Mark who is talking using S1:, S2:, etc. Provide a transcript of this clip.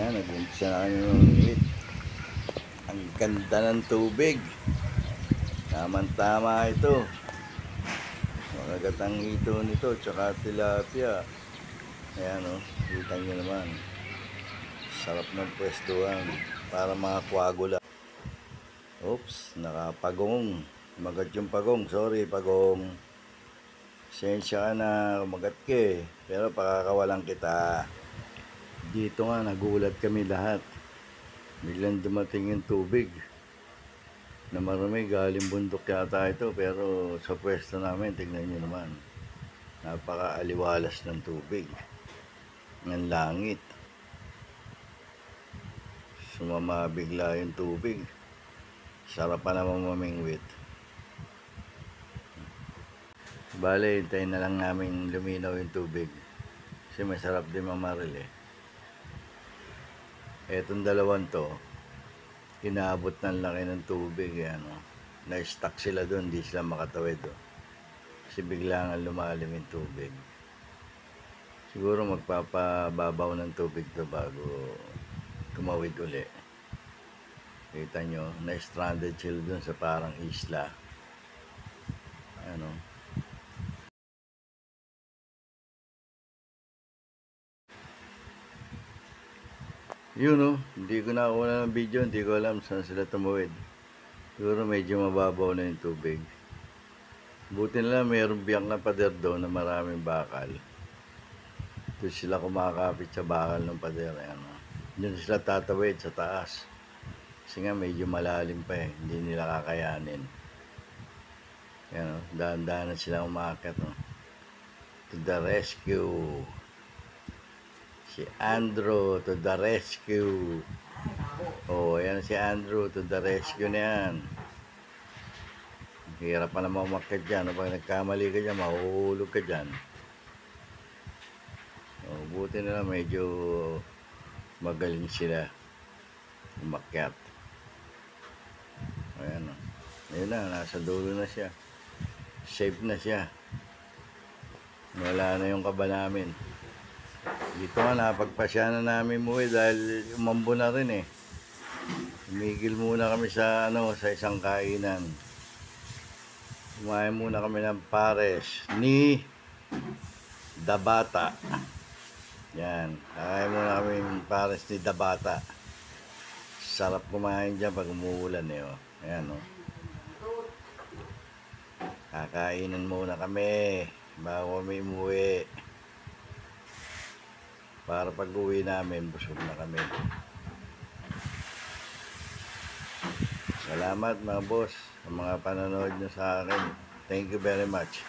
S1: Ayan, nag-umpisa na kami mamingwit. Ang ganda ng tubig. Tamang-tama ito. Makagat ang hito nito, tsaka tilapia. Ayan o, kita nyo naman. Sarap ng pwestuhan. Para mga kwagula. Oops, nakapagong. Magat yung pagong. Sorry, pagong. Sensya ka na, umagat ka eh. Pero pakakawalan kita. Dito nga, nagulat kami lahat. Biglang dumating yung tubig na marami, galing bundok yata ito, pero sa pwesto namin, tignan nyo naman, napaka-aliwalas ng tubig ng langit. Sumama bigla yung tubig. Sarap pa naman mamingwit. Bale, hintayin na lang namin luminaw yung tubig kasi masarap din mamaril eh. Etong dalawang to, inaabot ng laki ng tubig eh, ano. Na-stuck sila doon, di sila makatawid oh. Kasi bigla nga lumalim yung tubig. Siguro magpapababaw ng tubig to bago tumawid uli. Kita nyo, na-stranded sila doon sa parang isla. Ano. Yun oh, hindi ko nakuha ng video, hindi ko alam saan sila tumawid. Siguro medyo mababaw na yung tubig. Buti na lang mayroong biyak na pader doon na maraming bakal. Doon sila kumakapit sa bakal ng pader. Ano. Doon sila tatawid sa taas. Kasi nga medyo malalim pa eh, hindi nila kakayanin. Yan oh, dahan-dahan na sila umakyat oh. To the rescue. Si Andrew to the rescue. Oh, ayan si Andrew to the rescue na yan. Hirap pa naman umakyat dyan. Pag nagkamali ka dyan, mahuhulog ka dyan. Oh, buti na lang medyo magaling sila umakyat. Ayan o. Ayun na, nasa dulo na siya. Safe na siya. Wala na yung kaba namin. Dito nga, napagpasya na namin muwi dahil umambo na rin eh. Tumigil muna kami sa sa isang kainan. Kumain muna kami ng pares ni Dabata. Yan, kakain muna kami ng pares ni Dabata. Sarap kumain dyan pag umuulan eh oh. Ayan oh. Kakainan muna kami bago kami umuwi. Para pag uwi namin, busog na kami. Salamat mga boss sa mga panonood nyo sa akin. Thank you very much.